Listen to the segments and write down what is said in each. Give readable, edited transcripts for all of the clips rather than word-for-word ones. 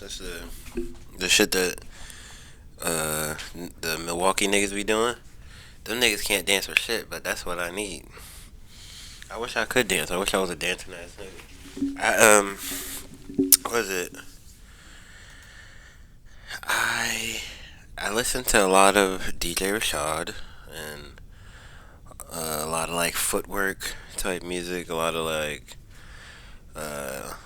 That's the shit that the Milwaukee niggas be doing. Them niggas can't dance for shit, but that's what I need. I wish I could dance. I wish I was a dancing ass nigga. What is it? I I listen to a lot of DJ Rashad and a lot of like footwork type music. A lot of like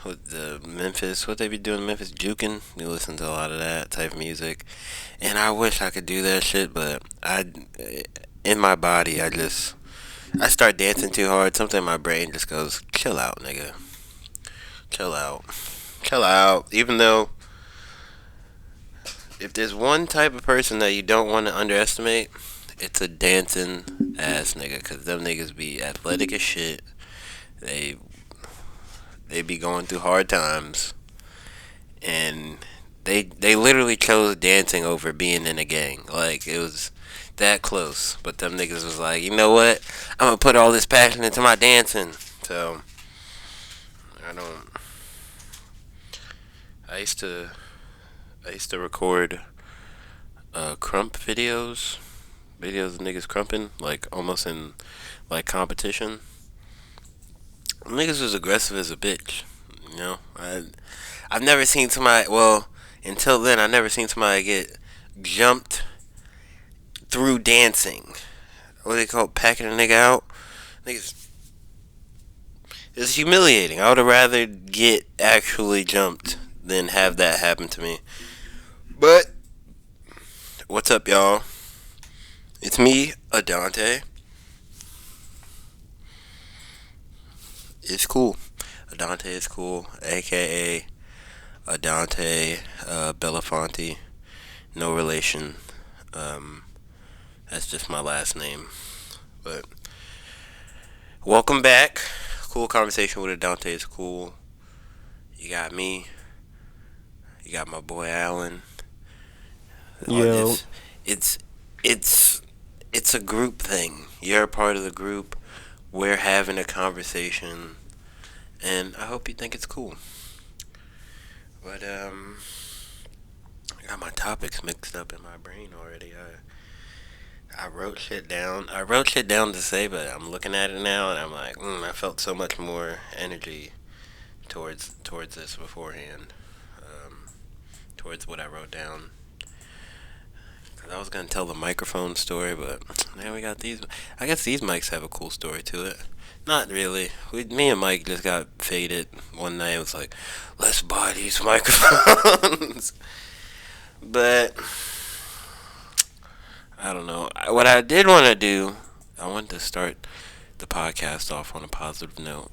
with the Memphis, what they be doing in Memphis, juking. You listen to a lot of that type of music, and I wish I could do that shit, but in my body, I start dancing too hard. Something in my brain just goes, chill out, nigga, chill out, chill out. Even though, if there's one type of person that you don't want to underestimate, it's a dancing ass nigga, cause them niggas be athletic as shit. They they be going through hard times, and they literally chose dancing over being in a gang. Like it was that close, but them niggas was like, you know what? I'm gonna put all this passion into my dancing. So I don't. I used to I used to record crump videos of niggas crumping, like almost in like competition. Niggas was aggressive as a bitch. You know, I've never seen somebody. Well, until then, I never seen somebody get jumped through dancing. What do they call it? Packing a nigga out. Niggas, it's humiliating. I would have rather get actually jumped than have that happen to me. But what's up, y'all? It's me, Adante. It's cool. Adante is cool, aka Adante Belafonte. No relation. Um, that's just my last name. But welcome back. Cool conversation with Adante is cool. You got me. You got my boy Alan. Yo, It's it's it's a group thing. You're a part of the group. We're having a conversation, and I hope you think it's cool. But I got my topics mixed up in my brain already. I wrote shit down. I wrote shit down to say, but I'm looking at it now, and I'm like, I felt so much more energy towards this beforehand. Um, Towards what I wrote down. 'Cause I was gonna tell the microphone story, but now we got these. I guess these mics have a cool story to it. Not really. Me and Mike just got faded one night. It was like, let's buy these microphones. But I don't know. What I did want to do, I wanted to start the podcast off on a positive note.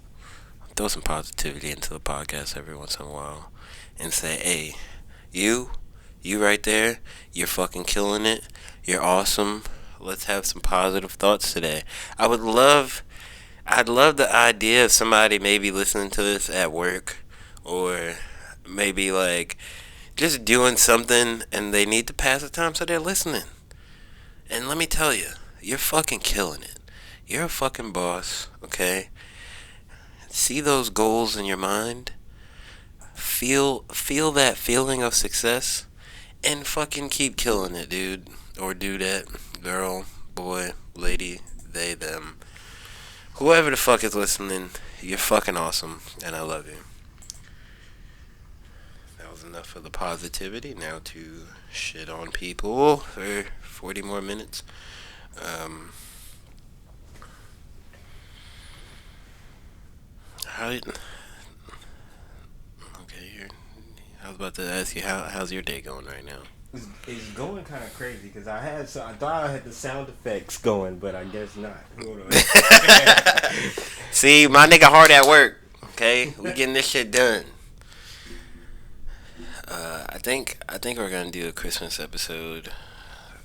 Throw some positivity into the podcast every once in a while, and say, hey, you, you right there, you're fucking killing it. You're awesome. Let's have some positive thoughts today. I'd love the idea of somebody maybe listening to this at work, or maybe like just doing something and they need to pass the time, so they're listening. And let me tell you, you're fucking killing it. You're a fucking boss, okay? See those goals in your mind. Feel that feeling of success, and fucking keep killing it, dude. Or do that, girl, boy, lady, they, them. Whoever the fuck is listening, you're fucking awesome, and I love you. That was enough of the positivity. Now to shit on people for 40 more minutes. Um, how did? Okay, I was about to ask you how's your day going right now. it's going kind of crazy because I thought I had the sound effects going, but I guess not. Hold on. See, my nigga hard at work. Okay, we getting this shit done. I think we're gonna do a Christmas episode,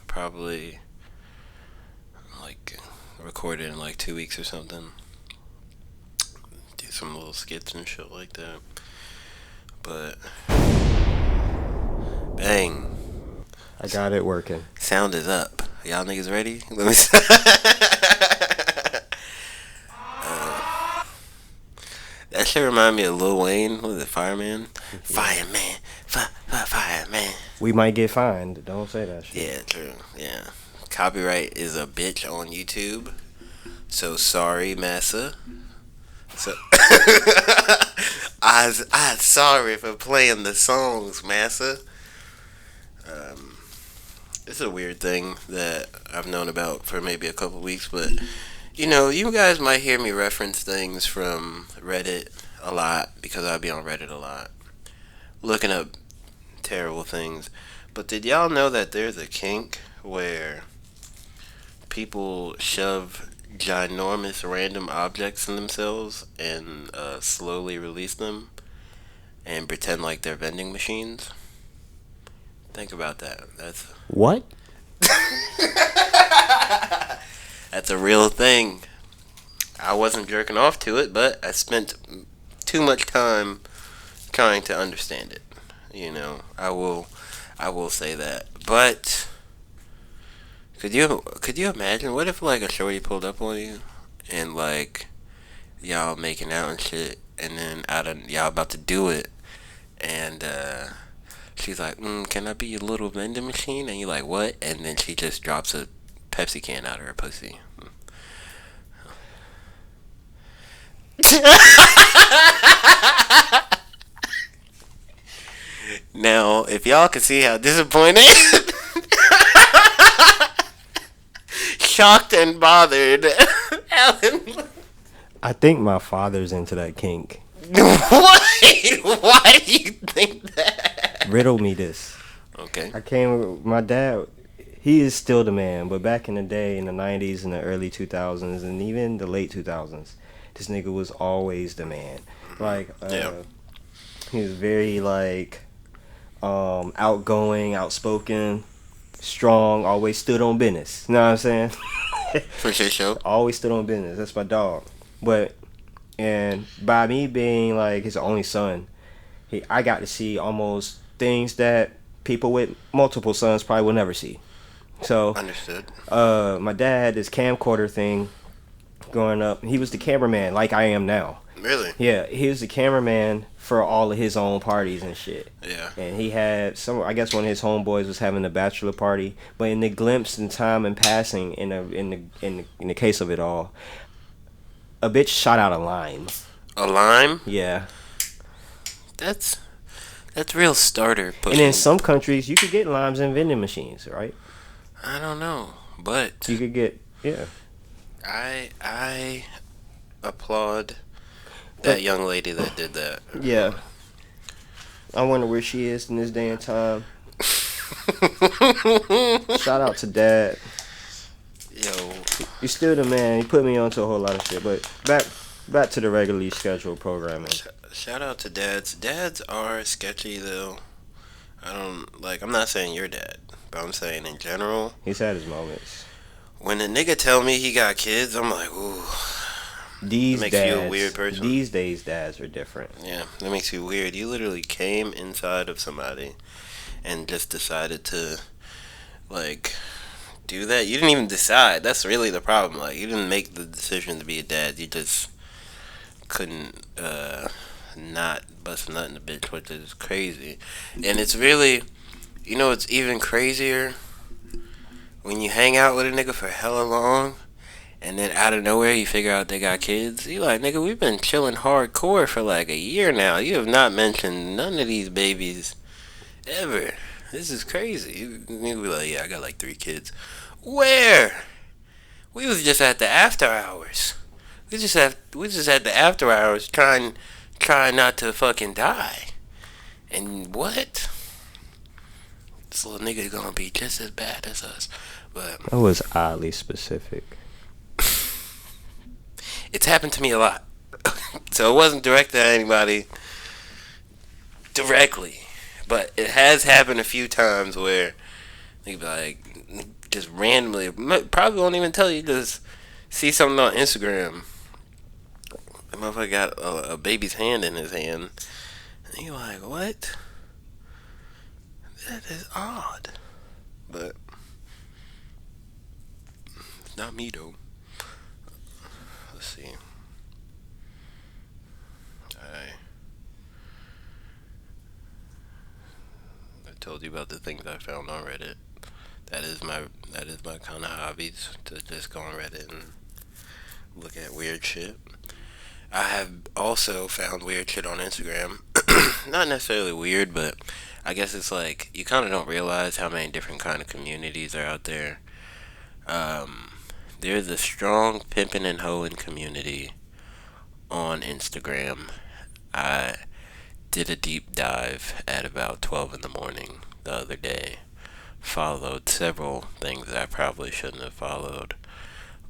probably like record it in like 2 weeks or something. Do some little skits and shit like that. But bang, I got it working. sound is up. Y'all niggas ready? Let me. That shit remind me of Lil Wayne. What is it, Fireman? Fireman, We might get fined. Don't say that shit. Yeah, true. Yeah. Copyright is a bitch on YouTube. So sorry, Massa. So I sorry for playing the songs, Massa. Um, it's a weird thing that I've known about for maybe a couple weeks, but you guys might hear me reference things from Reddit a lot because I be on Reddit a lot, looking up terrible things. But did y'all know that there's a kink where people shove ginormous random objects in themselves and slowly release them and pretend like they're vending machines? Think about that. What? That's a real thing. I wasn't jerking off to it, but I spent too much time trying to understand it. I will say that. But could you imagine what if like a shorty pulled up on you and like y'all making out and shit, and then out of y'all about to do it, and she's like, "Can I be your little vending machine?" And you're like, "What?" And then she just drops a Pepsi can out of her pussy. Now, if y'all can see how disappointed, shocked, and bothered Alan. I think my father's into that kink. Why? Why do you think that? Riddle me this. Okay. I came with my dad. He is still the man, but back in the day, in the 90s and the early 2000s, and even the late 2000s, this nigga was always the man. Like, Yeah. he was very, like, outgoing, outspoken, strong, always stood on business. You know what I'm saying? Appreciate show. Always stood on business. That's my dog. But, and by me being, like, his only son, I got to see almost things that people with multiple sons probably will never see. So, Understood. my dad had this camcorder thing growing up. He was the cameraman, like I am now. Really? Yeah, he was the cameraman for all of his own parties and shit. Yeah. And he had I guess one of his homeboys was having a bachelor party, but in the glimpse and time and passing, in the case of it all, a bitch shot out a lime. A lime? Yeah. That's real starter pushing. And in some countries, you could get limes in vending machines, right? I don't know, but You could get, yeah. I applaud that young lady that did that. Yeah. I wonder where she is in this day and time. Shout out to Dad. Yo, He's still the man. He put me onto a whole lot of shit. But back to the regularly scheduled programming. shout out to dads. Dads are sketchy though. I'm not saying your dad, but I'm saying in general. He's had his moments. When a nigga tell me he got kids, I'm like, ooh. These Makes dads, you a weird person. These days, dads are different. Yeah, that makes you weird. You literally came inside of somebody and just decided to, like, do that. You didn't even decide. That's really the problem. Like, you didn't make the decision to be a dad. You just couldn't not bust a nut in the bitch, which is crazy. And it's really, it's even crazier when you hang out with a nigga for hella long. And then out of nowhere, you figure out they got kids. You like, nigga, we've been chilling hardcore for like a year now. You have not mentioned none of these babies ever. This is crazy. You be like, yeah, I got like 3 kids. Where? We was just at the after hours. We just at the after hours trying not to fucking die. And what? This little nigga gonna be just as bad as us. But That was oddly specific. it's happened to me a lot. So it wasn't directed at anybody directly. But it has happened a few times where they be like, just randomly, probably won't even tell you, just see something on Instagram. The motherfucker got a baby's hand in his hand. And you're like, what? That is odd. But it's not me though. Let's see. told you about the things I found on Reddit. That is my that is my kind of hobbies, to just go on Reddit and look at weird shit. I have also found weird shit on Instagram. Not necessarily weird, but I guess it's like you kind of don't realize how many different kind of communities are out there. Um, there's a strong pimping and hoeing community on Instagram. I did a deep dive at about 12 in the morning the other day. Followed several things that I probably shouldn't have followed,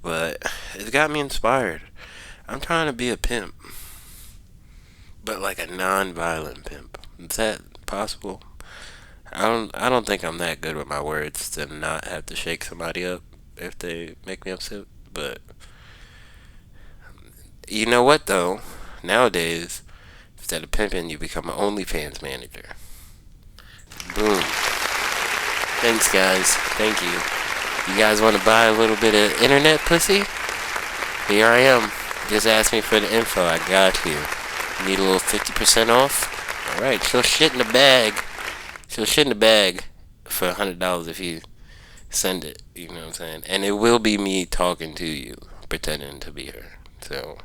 but it got me inspired. I'm trying to be a pimp, but like a non-violent pimp. Is that possible? I don't think I'm that good with my words to not have to shake somebody up if they make me upset. But you know what though? Nowadays, instead of pimping, you become an OnlyFans manager. Boom. Thanks, guys. Thank you. You guys want to buy a little bit of internet pussy? Here I am. Just ask me for the info. I got you. Need a little 50% off? Alright, she'll shit in the bag. She'll shit in the bag for $100 if you send it. You know what I'm saying? And it will be me talking to you, pretending to be her. So,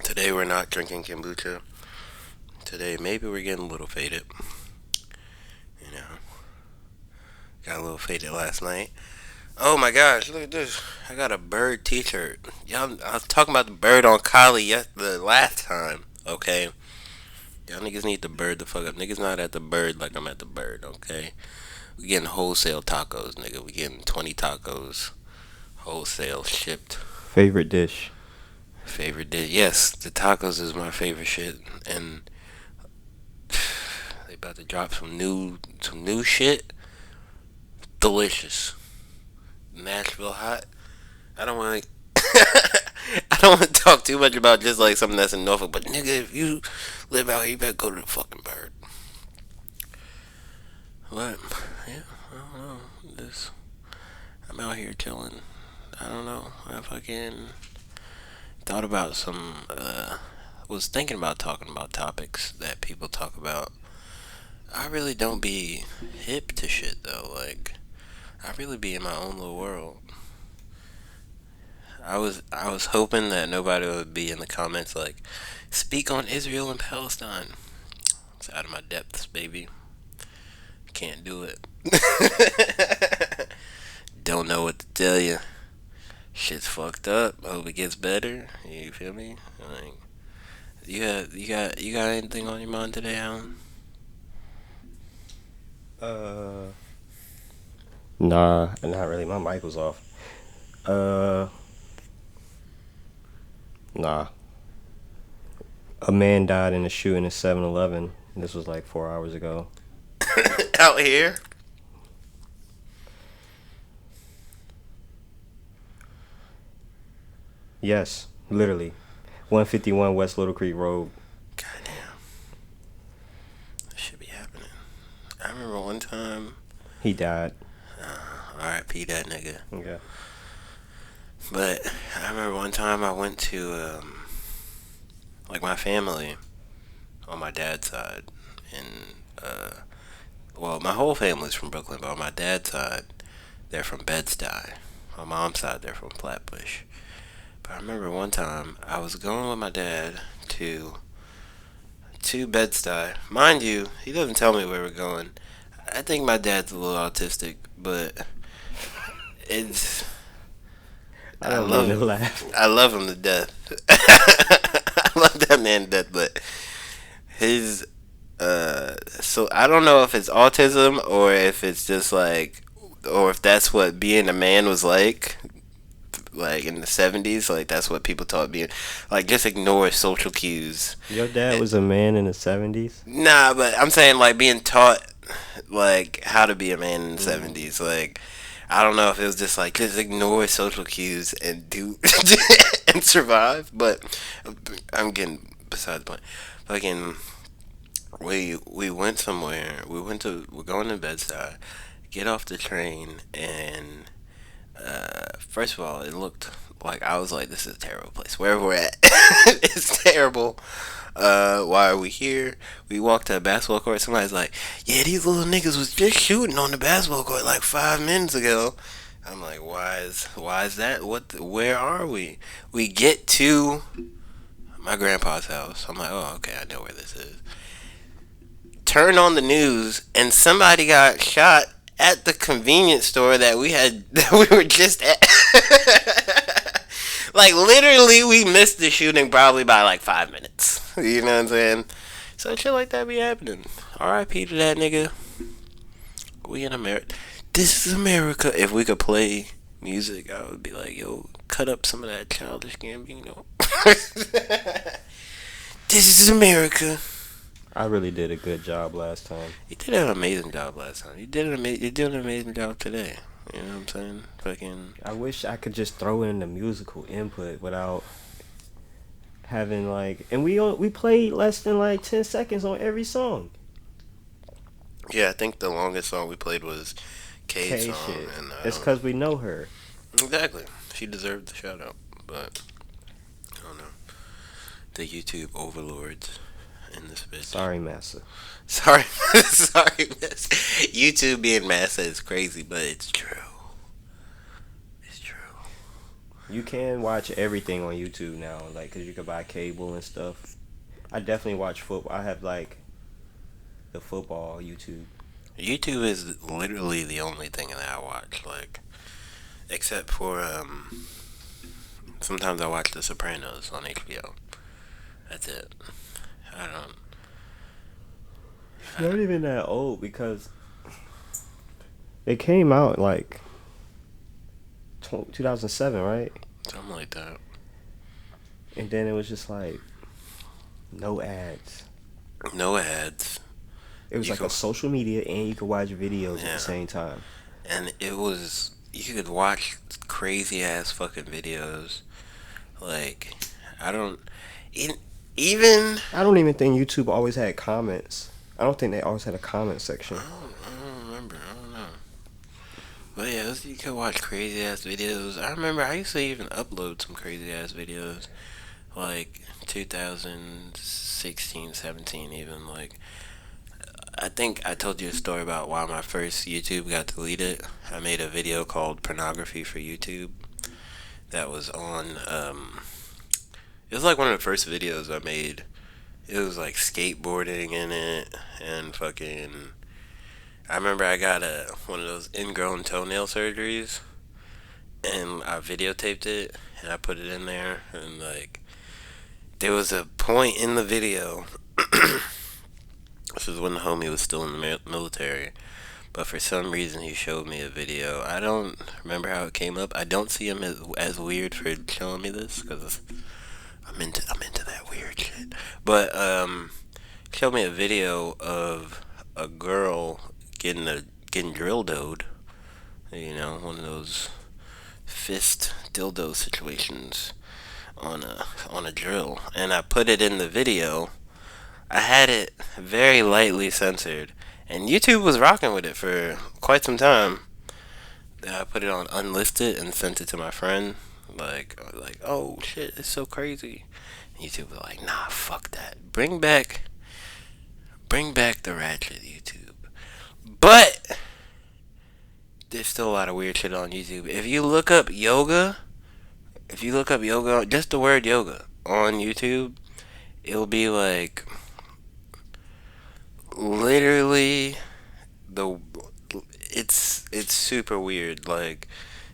today we're not drinking kombucha. Today maybe we're getting a little faded. You know, got a little faded last night. Oh my gosh, look at this. I got a bird t-shirt. Y'all, I was talking about the bird on Kylie the last time, okay? Y'all niggas need to bird the fuck up. Niggas not at the bird like I'm at the bird, okay? We getting wholesale tacos, nigga. We getting 20 tacos wholesale shipped. Favorite dish? Favorite dish? Yes, the tacos is my favorite shit. And they about to drop some new shit. Delicious. Nashville hot. I don't want to. I don't want to talk too much about just like something that's in Norfolk, but nigga, if you live out here, you better go to the fucking bird. What? Yeah, I don't know. This, I'm out here chilling. I don't know. I fucking thought about some. Was thinking about talking about topics that people talk about. I really don't be hip to shit though. Like, I really be in my own little world. I was hoping that nobody would be in the comments like, speak on Israel and Palestine. It's out of my depths, baby. Can't do it. Don't know what to tell you. Shit's fucked up. Hope it gets better. You feel me? Like, you got anything on your mind today, Alan? Uh, nah, not really. My mic was off. Uh, nah. A man died in a shooting at 7-Eleven. This was like 4 hours ago. Out here? Yes, literally. 151 West Little Creek Road. Goddamn. That should be happening. I remember one time. He died. R.I.P. that nigga. Yeah. But I remember one time I went to, like my family on my dad's side. And, well, my whole family's from Brooklyn, but on my dad's side, they're from Bed-Stuy. My mom's side, they're from Flatbush. But I remember one time I was going with my dad to Bed-Stuy. Mind you, he doesn't tell me where we're going. I think my dad's a little autistic, but it's I I don't love mean to him. laugh. I love him to death. I love that man to death, but his so I don't know if it's autism or if it's just like or if that's what being a man was like in the 70s, like that's what people taught being like just ignore social cues. Your dad was a man in the 70s? Nah, but I'm saying like being taught like how to be a man in the 70s. Like I don't know if it was just like just ignore social cues and do and survive. But I'm getting beside the point. Fucking, we went somewhere. We're going to Bed-Stuy. Get off the train and first of all, it looked Like I was like, this is a terrible place. Wherever we're at, it's terrible. Why are we here? We walked to a basketball court. Somebody's like, yeah, these little niggas was just shooting on the basketball court like 5 minutes ago. I'm like, why is that? Where are we? We get to my grandpa's house. I'm like, oh, okay, I know where this is. Turn on the news, and somebody got shot at the convenience store that we had that we were just at. Like literally, we missed the shooting probably by like 5 minutes. You know what I'm saying? So shit like that be happening. R.I.P. to that nigga. We in America. This is America. If we could play music, I would be like, yo, cut up some of that childish Gambino. This is America. I really did a good job last time. You did an amazing job last time. You did an amazing job today. You know what I'm saying? Fucking. I wish I could just throw in the musical input without having like, and we played less than like 10 seconds on every song. Yeah, I think the longest song we played was K's K song, shit. and It's because we know her. exactly, she deserved the shout out, but I don't know. The YouTube overlords in this bitch. Sorry, Massa. Sorry, sorry, miss. YouTube being massa is crazy, but it's true. It's true. You can watch everything on YouTube now, like, cause you can buy cable and stuff. I definitely watch football. I have like the football YouTube. YouTube is literally the only thing that I watch, like, except for sometimes I watch The Sopranos on HBO. That's it. I don't. It's not even that old because it came out like 2007, right? Something like that. And then it was just like no ads. No ads. It was You like could- a social media, and you could watch videos at Yeah. the same time. And it was, you could watch crazy ass fucking videos. Like, I don't, even, I don't even think YouTube always had comments. I don't think they always had a comment section. I don't remember, I don't know. But yeah, you could watch crazy ass videos. I remember I used to even upload some crazy ass videos. Like 2016, 17 even. Like, I think I told you a story about why my first YouTube got deleted. I made a video called Pornography for YouTube that was on, it was like one of the first videos I made. It was like skateboarding in it and fucking, I remember I got one of those ingrown toenail surgeries and I videotaped it and I put it in there, and like there was a point in the video. This is when the homie was still in the military. But for some reason, he showed me a video. I don't remember how it came up. I don't see him as weird for showing me this because I'm into that weird shit. But showed me a video of a girl getting dildoed. You know, one of those fist dildo situations on a drill, and I put it in the video. I had it very lightly censored, and YouTube was rocking with it for quite some time. I put it on unlisted and sent it to my friend. Like, oh shit, it's so crazy. And YouTube was like, nah, fuck that. Bring back the ratchet, YouTube. But there's still a lot of weird shit on YouTube. If you look up yoga, just the word yoga on YouTube, it'll be like literally it's super weird. Like,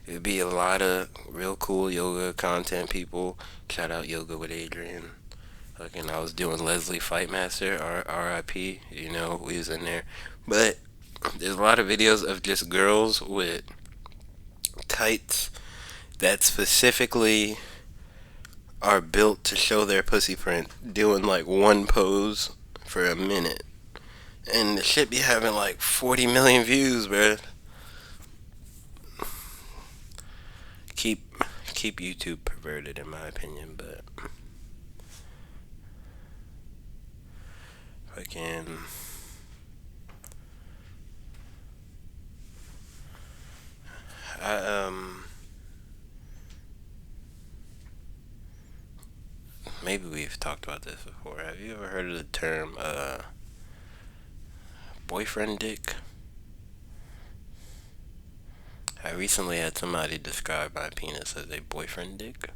it'd be a lot of real cool yoga content people. Shout out Yoga with Adrian. Fucking, I was doing Leslie Fightmaster, R.I.P. You know, we was in there. But there's a lot of videos of just girls with tights that specifically are built to show their pussy print, doing like one pose for a minute. And the shit be having like 40 million views, bruh. Keep YouTube perverted, in my opinion, but fucking, I we've talked about this before. Have you ever heard of the term boyfriend dick? I recently had somebody describe my penis as a boyfriend dick.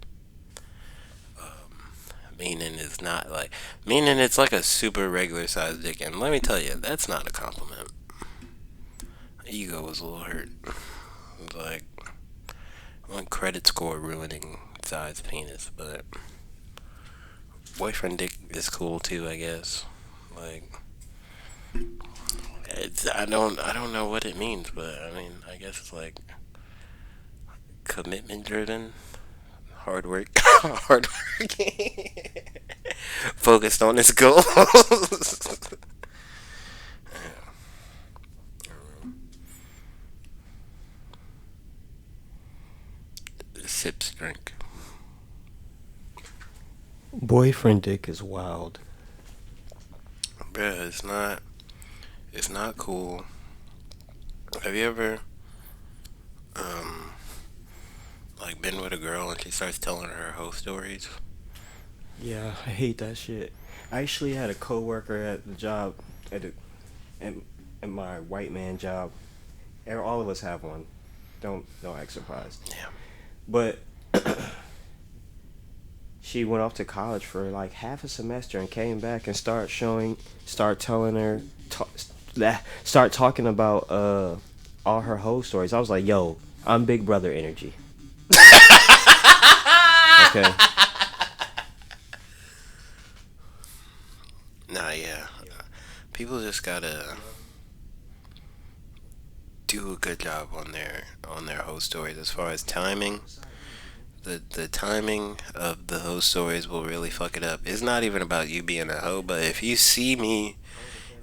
Meaning it's not like, meaning it's like a super regular sized dick. And let me tell you, that's not a compliment. Ego was a little hurt. It was like one credit score ruining size penis, but boyfriend dick is cool too, I guess. Like, I don't know what it means, but I mean, I guess it's like commitment driven, hard work, hard working, focused on his goals. Sips drink. Boyfriend dick is wild. Bruh, it's not cool. Have you ever um like been with a girl and she starts telling her whole stories? Yeah, I hate that shit. I actually had a coworker at the job, at the, at, at my white man job. All of us have one. Don't act surprised. Yeah. But she went off to college for like half a semester and came back and start telling her, start talking about all her whole stories. I was like, yo, I'm Big Brother energy. Okay. Nah, yeah. People just gotta do a good job on their host stories as far as timing. The timing of the host stories will really fuck it up. It's not even about you being a hoe, but if you see me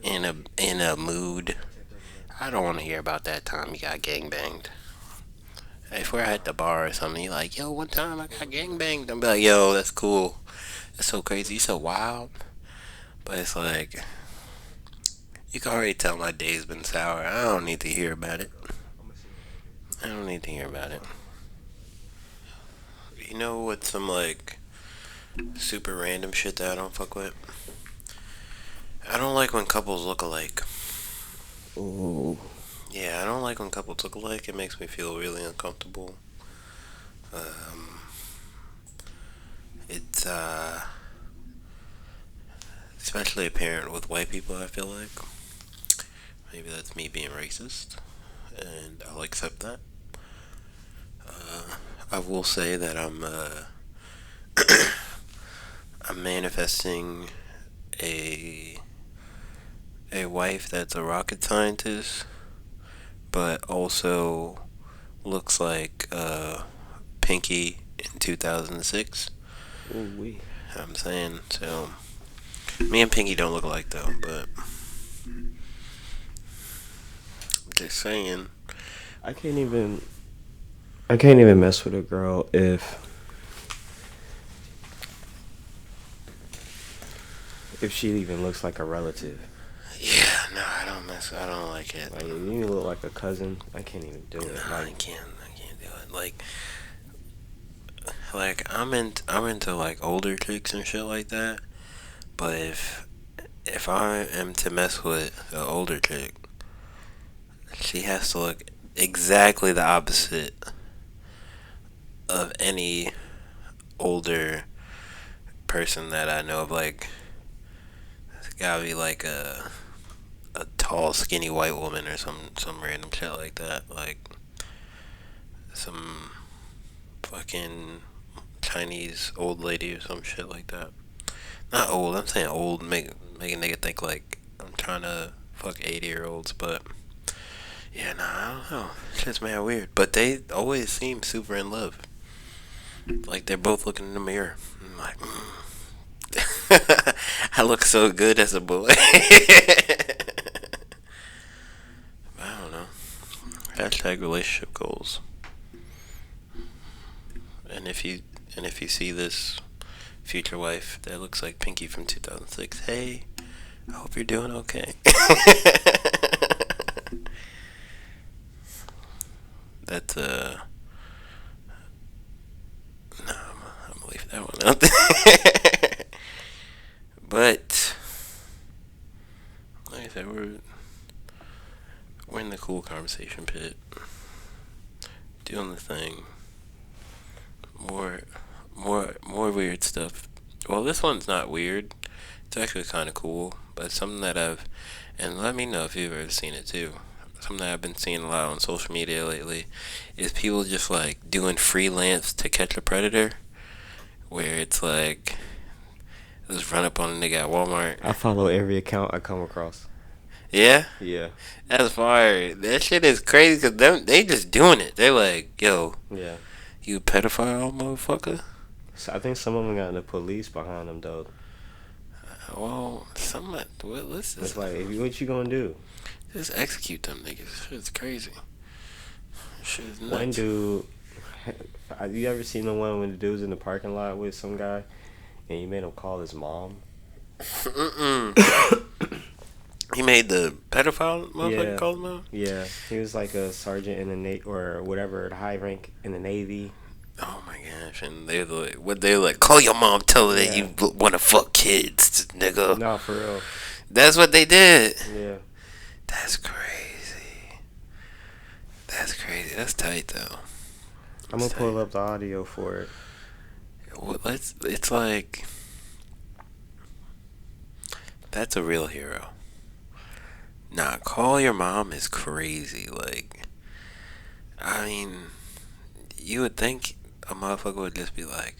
in a mood, I don't want to hear about that time you got gang banged. If we're at the bar or something, you're like, yo, one time I got gang banged. I'm like, yo, that's cool. That's so crazy. You so wild. But it's like, you can already tell my day's been sour. I don't need to hear about it. I don't need to hear about it. You know what some like super random shit that I don't fuck with? I don't like when couples look alike. Ooh. Yeah, I don't like when couples look alike. It makes me feel really uncomfortable. Um, it's especially apparent with white people. I feel like maybe that's me being racist, and I'll accept that. I will say that I'm manifesting a a wife that's a rocket scientist, but also looks like Pinky in 2006. Ooh wee. I'm saying so. Me and Pinky don't look alike though, but just saying. I can't even. I can't even mess with a girl if she even looks like a relative. Yeah, no, I don't mess. I don't like it. Like if you look like a cousin, I can't even do it. No, Like I can't do it. Like I'm into like older chicks and shit like that. But if I am to mess with an older chick, she has to look exactly the opposite of any older person that I know of. Like, it's gotta be like a tall, skinny white woman or some random shit like that. Like some fucking Chinese old lady or some shit like that. Not old. I'm saying old. Make a nigga think like I'm trying to fuck 80-year-olds, but yeah, nah, I don't know. It's just mad weird. But they always seem super in love. Like they're both looking in the mirror. I'm like, I look so good as a boy. I don't know. Hashtag relationship goals. And if you see this future wife that looks like Pinky from 2006, hey, I hope you're doing okay. That's no, I'm gonna leave that one out there. But like I said, we're in the cool conversation pit, doing the thing. More weird stuff. Well, this one's not weird. It's actually kind of cool, but something that and let me know if you've ever seen it too. Something that I've been seeing a lot on social media lately is people just like doing freelance to catch a predator, where it's like just run up on a nigga at Walmart. I follow every account I come across. Yeah, Yeah. that's fire. That shit is crazy because they just doing it. They like, yo, Yeah. you pedophile motherfucker. So I think some of them got the police behind them though. Well, let's It's like, what you gonna do? just execute them niggas. Shit's crazy. Shit's nuts. One dude, have you ever seen the one when the dude's in the parking lot with some guy, and you made him call his mom? He made the pedophile motherfucker call him out? Yeah, he was like a sergeant in the Navy or whatever, the high rank in the Navy. Oh my gosh! And they're like, call your mom, tell her that you want to fuck kids, nigga. No, for real. That's what they did. Yeah. That's crazy. That's crazy. That's tight though. I'm gonna pull up the audio for it. Well, it's like that's a real hero. Nah, call your mom is crazy. Like, I mean, you would think a motherfucker would just be like,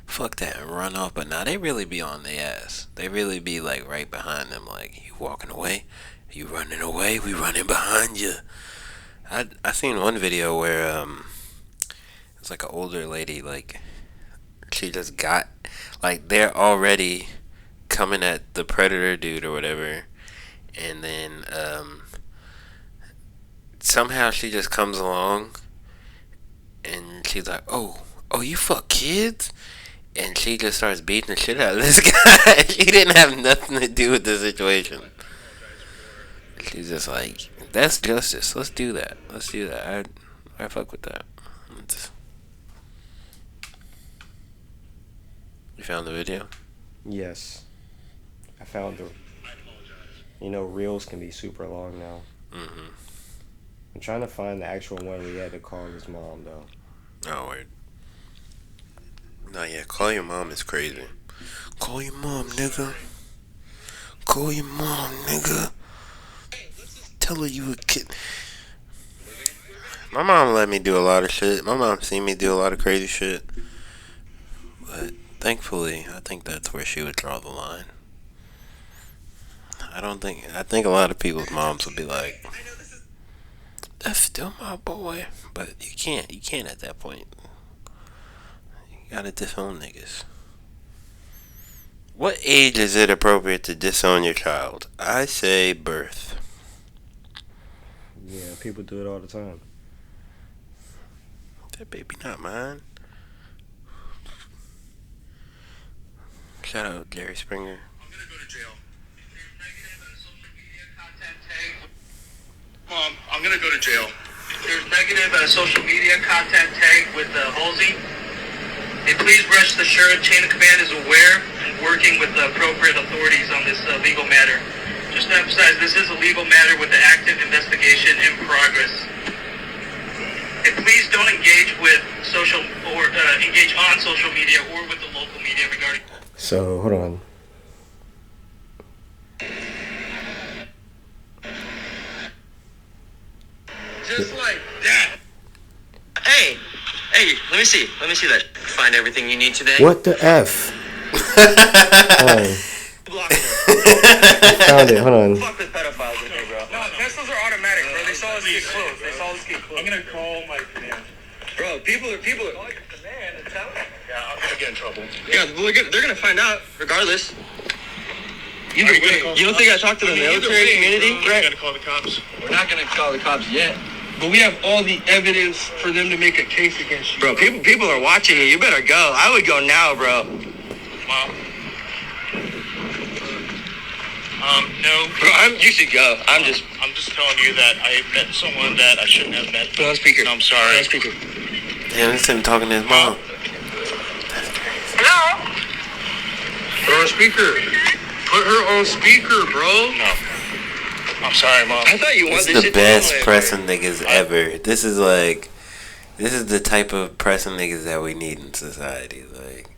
fuck that and run off, but nah, they really be on their ass. They really be like right behind them, like, you walking away? You running away? We running behind you. I seen one video where it's like an older lady, like she just got, like, they're already coming at the predator dude or whatever, and then somehow she just comes along and she's like, oh, you fuck kids? And she just starts beating the shit out of this guy. She didn't have nothing to do with the situation. She's just like, that's justice. Let's do that. I fuck with that. You found the video? Yes. I found the. Reels can be super long now. Mm-hmm. I'm trying to find the actual one where he had to call his mom though. Oh, wait. No, yeah, call your mom is crazy. Call your mom, nigga. Call your mom, nigga. Tell her you a kid. My mom let me do a lot of shit. My mom seen me do a lot of crazy shit. But thankfully, I think that's where she would draw the line. I think a lot of people's moms would be like, that's still my boy. But you can't at that point. You gotta disown niggas. What age is it appropriate to disown your child? I say birth. Yeah, people do it all the time. That baby not mine. Shout out Jerry Springer. I'm gonna go to jail. Mom, I'm gonna go to jail. If there's negative social media content tagged with Halsey, please rest assured chain of command is aware and working with the appropriate authorities on this legal matter. Just to emphasize, this is a legal matter with an active investigation in progress. And please don't engage with engage on social media or with the local media regarding. So hold on. Just like that. Hey, let me see that. Find everything you need today. What the F? Oh, Block it. I found it. Hold on. Fuck with pedophiles in here, bro. No, pistols are automatic, bro. They saw us get close. I'm gonna call my command. Bro, people are. Call your command and tell them. Yeah, I'm gonna get in trouble. Yeah, they're gonna find out regardless. You don't think I talked to the military community? We're not gonna call the cops. We're not gonna call the cops yet. But we have all the evidence for them to make a case against you. Bro, people are watching you. You better go. I would go now, bro. Mom. No. Bro, you should go. I'm just telling you that I met someone that I shouldn't have met. Put on speaker. And I'm sorry. Put on speaker. Damn, this him talking to his mom. Hello? Put on speaker. her on speaker, bro. No. I'm sorry, Mom. I thought you This wanted is this the shit best to go away. pressing niggas ever. This is the type of pressing niggas that we need in society. Like,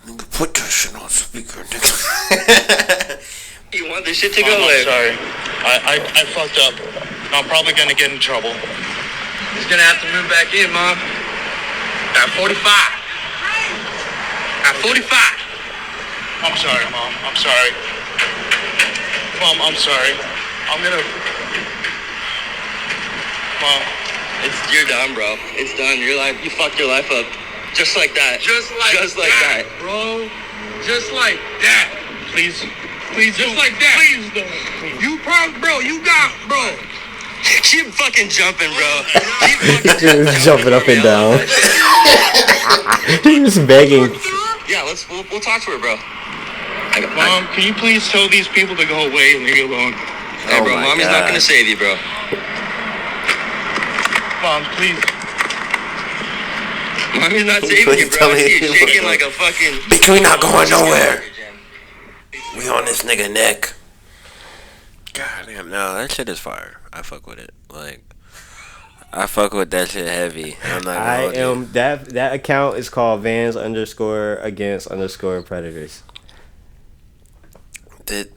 nigga, put that shit on speaker, nigga. You want this shit to go Mom, away. I'm sorry. I fucked up. I'm probably gonna get in trouble. He's gonna have to move back in, Mom. At 45. At 45. I'm sorry, Mom. I'm sorry. Mom, I'm sorry. I'm gonna... Mom. You're done, bro. It's done. You fucked your life up. Just like that. Just like that, bro. Just like that. Please Just like that. Please don't. You probably, bro, you got, bro. Keep fucking jumping, bro. Keep fucking Just jumping up and down. He was begging. Yeah, we'll talk to her, bro. Mom, can you please tell these people to go away and leave me alone? Hey, bro, my Mommy's not God. gonna save you, bro. Mom, please. Mommy's not Can you saving you, please bro. tell I me see you if you shaking want- like a fucking... Bitch, we not going nowhere. We on this nigga neck. God damn, no, that shit is fire. I fuck with it. Like, I fuck with that shit heavy. I'm not gonna hold you. That account is called Vans_against_predators. That,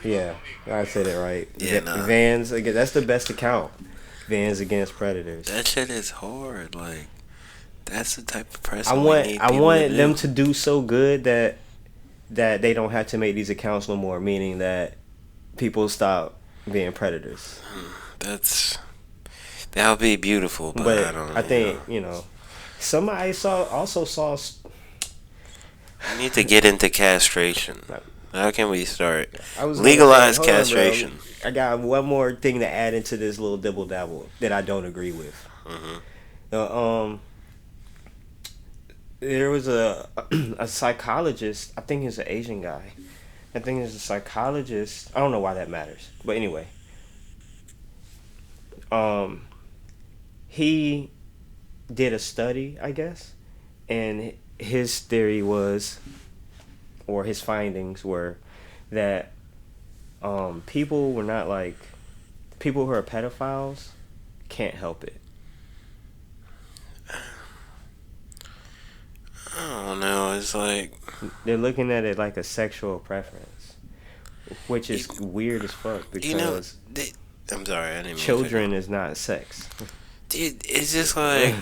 Yeah, I said it right. Yeah, nah. Vans against, that's the best account. Vans against predators. that shit is hard. Like, that's the type of person I we want need I people want to them do. to do so good that they don't have to make these accounts no more. Meaning that people stop being predators. That would be beautiful, but I don't. I think somebody saw. We need to get into castration. How can we start? I was Legalize hold on, bro. castration. I got one more thing to add into this little dibble dabble that I don't agree with. There was a psychologist. I think he's an Asian guy. I think he's a psychologist. I don't know why that matters, but anyway. He did a study, I guess, and his theory was, or his findings were, that people were not like people who are pedophiles can't help it. I don't know. It's like They're looking at it like a sexual preference, which is weird as fuck because I'm sorry, I didn't mean to children is not sex. Dude, it's just like,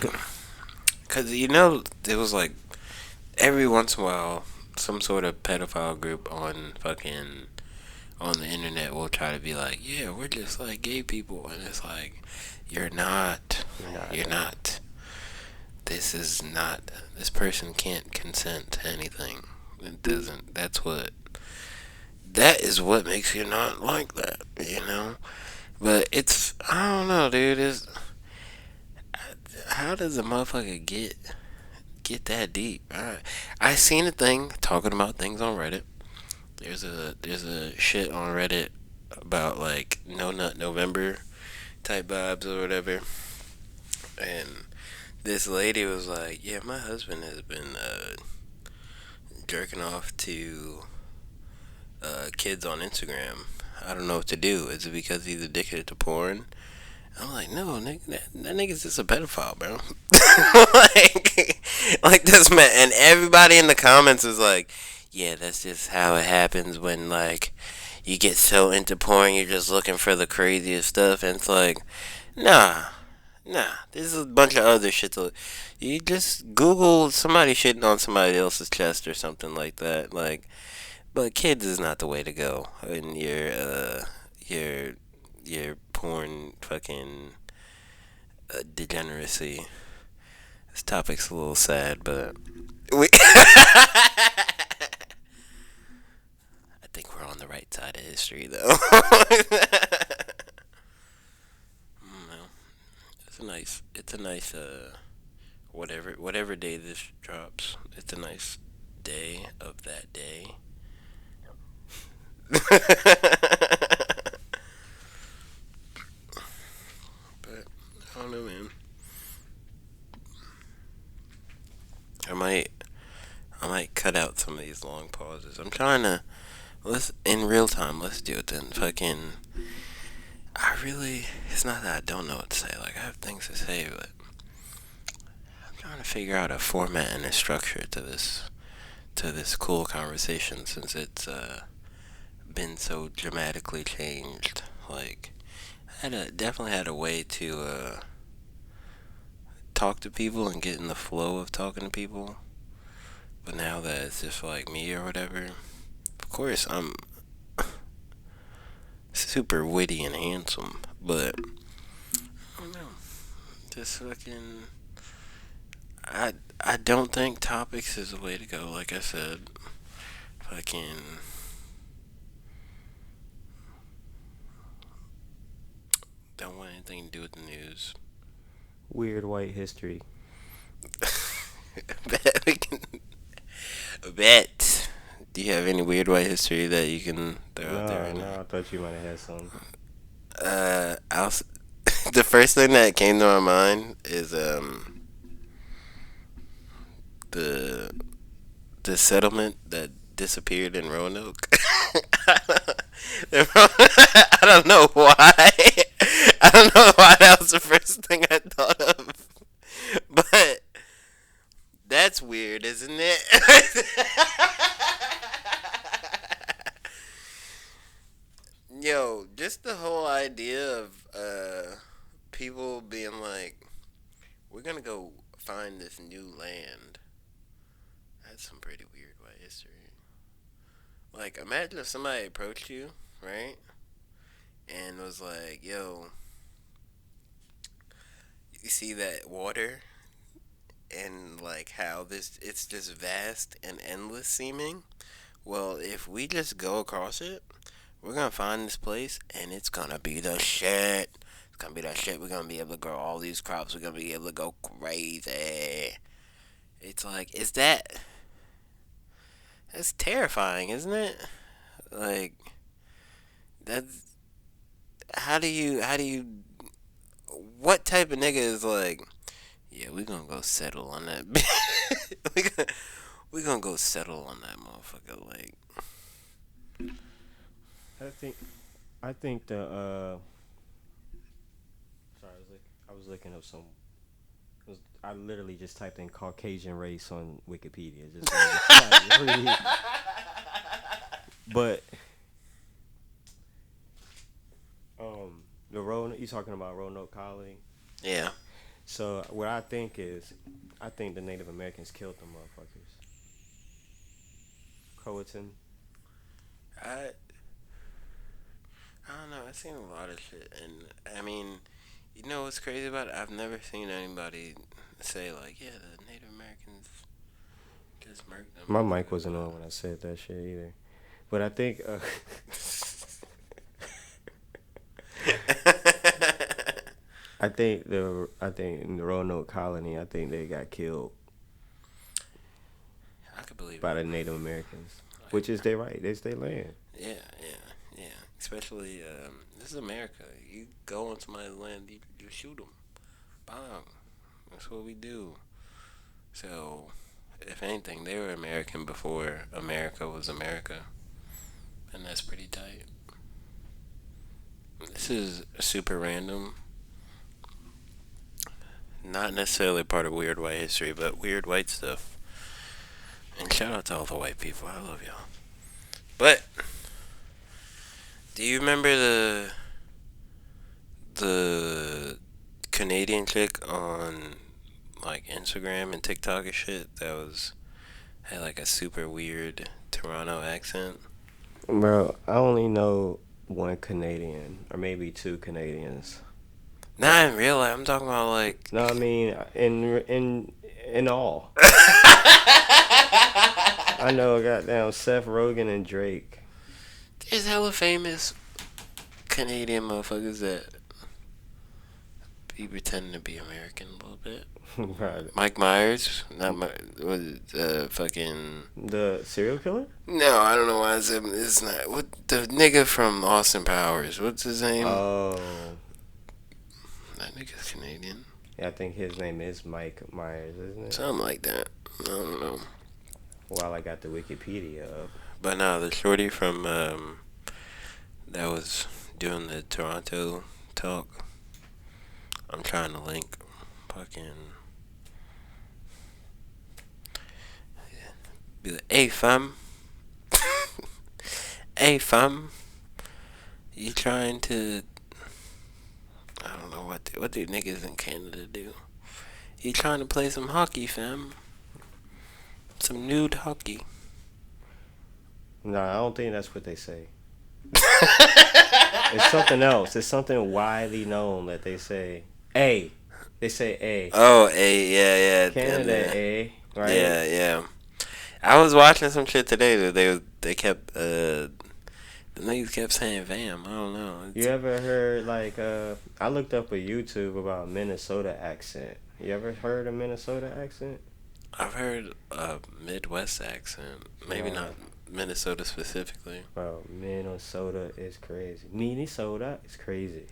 cause it was like every once in a while, some sort of pedophile group on the internet will try to be like, yeah, we're just like gay people, and it's like, you're not. This is not. This person can't consent to anything. It doesn't. That is what makes you not like that, But I don't know, dude. How does a motherfucker get that deep? I seen a thing talking about things on Reddit. There's a shit on Reddit about like No Nut November type vibes or whatever, and this lady was like, "Yeah, my husband has been jerking off to kids on Instagram. I don't know what to do. Is it because he's addicted to porn?" I'm like, no, nigga, that nigga's just a pedophile, bro. like this man, and everybody in the comments is like, yeah, that's just how it happens when like you get so into porn, you're just looking for the craziest stuff, and it's like, nah, this is a bunch of other shit. You just Google somebody shitting on somebody else's chest or something like that, like. But kids is not the way to go in your porn fucking degeneracy. This topic's a little sad, but I think we're on the right side of history, though. No, it's a nice whatever day this drops. It's a nice day of that day. But I don't know, man. I might cut out some of these long pauses. I'm trying to let's in real time. Let's do it then. Fucking. It's not that I don't know what to say. Like I have things to say, but I'm trying to figure out a format and a structure to this cool conversation since it's been so dramatically changed. Like definitely had a way to talk to people and get in the flow of talking to people. But now that it's just like me or whatever, of course I'm super witty and handsome, but I don't know. Just fucking. I don't think topics is the way to go. Like I said, fucking. Don't want anything to do with the news. Weird white history. Bet we can. Bet. Do you have any weird white history that you can throw out there right now? I thought you might have had some. The first thing that came to my mind is the settlement that disappeared in Roanoke. I don't know why. I don't know why that was the first thing I thought of. But that's weird, isn't it? Yo, just the whole idea of people being like, we're gonna go find this new land. That's some pretty weird white history. Like, imagine if somebody approached you, right? And was like, yo, you see that water? And like how it's just vast and endless seeming? Well, if we just go across it, we're gonna find this place and it's gonna be the shit. It's gonna be the shit. We're gonna be able to grow all these crops. We're gonna be able to go crazy. It's like, that's terrifying, isn't it? Like, that's, how do you, what type of nigga is like, yeah, we gonna go settle on that. we gonna go settle on that motherfucker. Like, I think the sorry, I was looking up some. I literally just typed in Caucasian race on Wikipedia. But you talking about Roanoke Colony? yeah. So what I think is, I think the Native Americans killed them motherfuckers. Croatan. I don't know. I've seen a lot of shit, and I mean, you know what's crazy about it? I've never seen anybody say like, yeah, the Native Americans just murked them. My mic wasn't on when I said that shit either, but I think. I think in the Roanoke Colony, I think they got killed I could believe by it. the Native Americans, which is their right. It's their land. Yeah. Especially, this is America. You go on somebody's land, you shoot them. Bang. That's what we do. So, if anything, they were American before America was America. And that's pretty tight. This is super random. Not necessarily part of weird white history, but weird white stuff. And shout out to all the white people. I love y'all. But do you remember the Canadian chick on like Instagram and TikTok and shit that had like a super weird Toronto accent? Bro, I only know one Canadian or maybe two Canadians. Not in real life. I'm talking about like. No, I mean in all. I know goddamn Seth Rogen and Drake. There's hella famous Canadian motherfuckers that be pretending to be American a little bit. Right. Mike Myers, not my, was it, fucking. The serial killer? No, I don't know why it's not. What the nigga from Austin Powers? What's his name? Oh. That nigga's Canadian. Yeah, I think his name is Mike Myers, isn't it? Something like that. I don't know. while I got the Wikipedia up. But no, the shorty from that was doing the Toronto talk. I'm trying to link fucking be like, hey fam, hey fam, you trying to? I don't know what do niggas in Canada do? You trying to play some hockey, fam? Some nude hockey. No, I don't think that's what they say. It's something else. It's something widely known that they say. A. They say A. Oh, yeah. Canada A. Right? Yeah. I was watching some shit today that they kept the niggas kept saying "vam." I don't know. You ever heard like I looked up a YouTube about Minnesota accent. You ever heard a Minnesota accent? I've heard a Midwest accent. Maybe Yeah. not Minnesota specifically. Bro, Minnesota is crazy. Minnesota is crazy.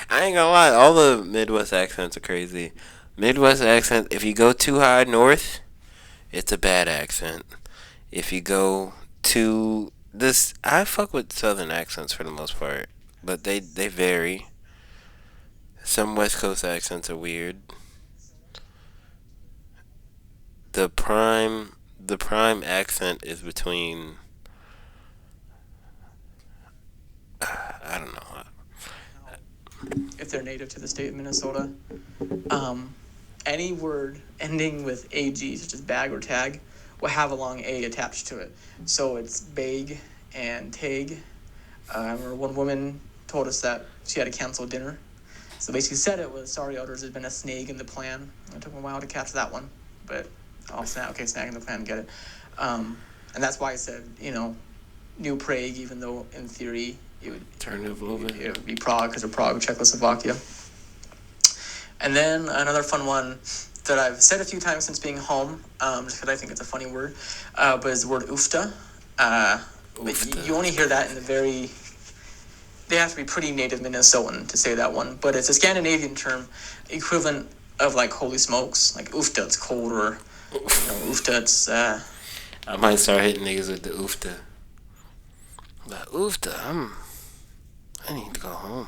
I ain't gonna lie, all the Midwest accents are crazy. Midwest accent, if you go too high north, it's a bad accent. If you go to this, I fuck with Southern accents for the most part, but they vary. Some West Coast accents are weird. The prime accent is between I don't know. If they're native to the state of Minnesota. Any word ending with AG, such as bag or tag, will have a long A attached to it. So it's bag and tag. I remember one woman told us that she had to cancel dinner. So basically said it was, sorry, others, there's been a snag in the plan. It took me a while to catch that one. But, snag in the plan, get it. And that's why I said, New Prague, even though in theory it would Turn it a little bit. it would be Prague because of Prague, Czechoslovakia. And then another fun one that I've said a few times since being home, just because I think it's a funny word, but is the word oofta. But you only hear that in the very... They have to be pretty native Minnesotan to say that one, but it's a Scandinavian term equivalent of like holy smokes, like oofta, it's cold, or oofta, it's... I might start hitting niggas with the oofta. Like, oofta, I need to go home.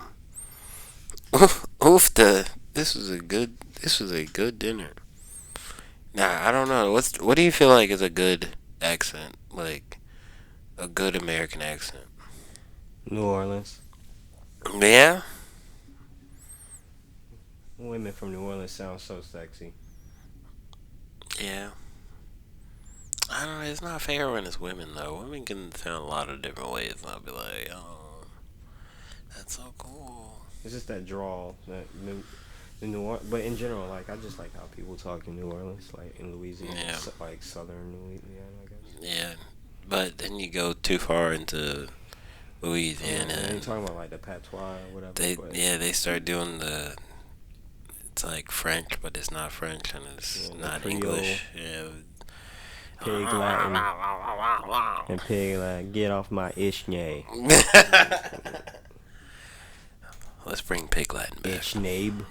Oofta, this was a good dinner. Nah, I don't know. What do you feel like is a good accent? Like a good American accent? New Orleans. Yeah? Women from New Orleans sound so sexy. Yeah. I don't know, it's not fair when it's women though. Women can sound a lot of different ways and I'll be like, oh, that's so cool. It's just that drawl, the New Orleans, but in general, like I just like how people talk in New Orleans, like in Louisiana, Yeah. like southern Louisiana, I guess. Yeah. But then you go too far into Louisiana. I ain't talking about like the patois or whatever. They start doing it's like French, but it's not French and it's not Creole, English. Yeah. Pig Latin, and pig like get off my ishnae. Let's bring Pig Latin back. Ishnabe.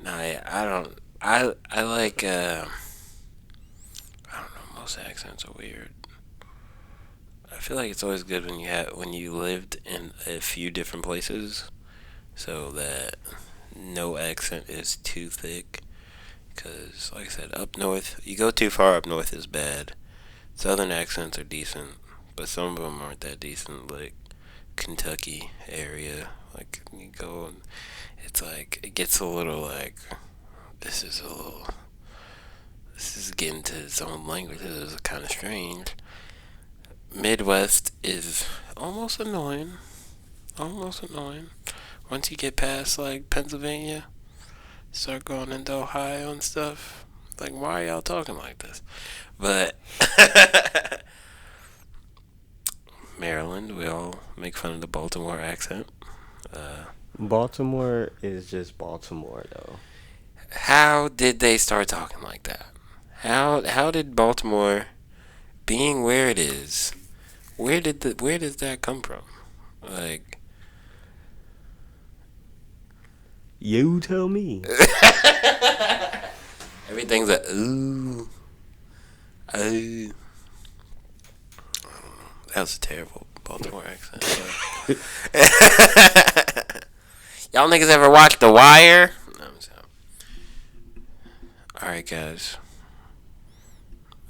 No, I don't. I like. I don't know. Most accents are weird. I feel like it's always good when you lived in a few different places, so that no accent is too thick. Because, like I said, up north, you go too far up north is bad. Southern accents are decent, but some of them aren't that decent. Like Kentucky area, like you go, and it's like it gets a little like this is getting to its own language. This is kind of strange. Midwest is almost annoying. Once you get past like Pennsylvania, start going into Ohio and stuff. Like, why are y'all talking like this? But Maryland, we all make fun of the Baltimore accent. Baltimore is just Baltimore, though. How did they start talking like that? How did Baltimore, being where it is, where does that come from? Like, You tell me. Everything's a ooh. Ooh. That was a terrible Baltimore accent. Y'all niggas ever watch The Wire? No, alright, guys.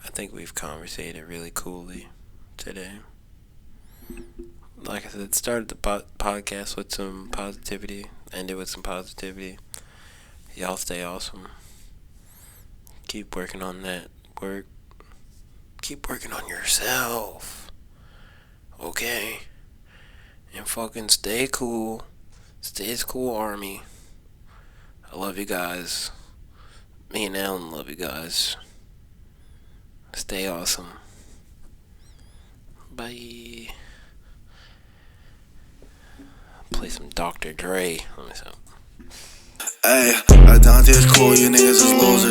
I think we've conversated really coolly today. Like I said, started the podcast with some positivity, ended with some positivity. Y'all stay awesome. Keep working on that work. Keep working on yourself. Okay? And fucking stay cool. Stay cool, Army. I love you guys. Me and Ellen love you guys. Stay awesome. Bye. Play some Dr. Dre. Let me see. Hey, Dante is cool, you niggas is losers.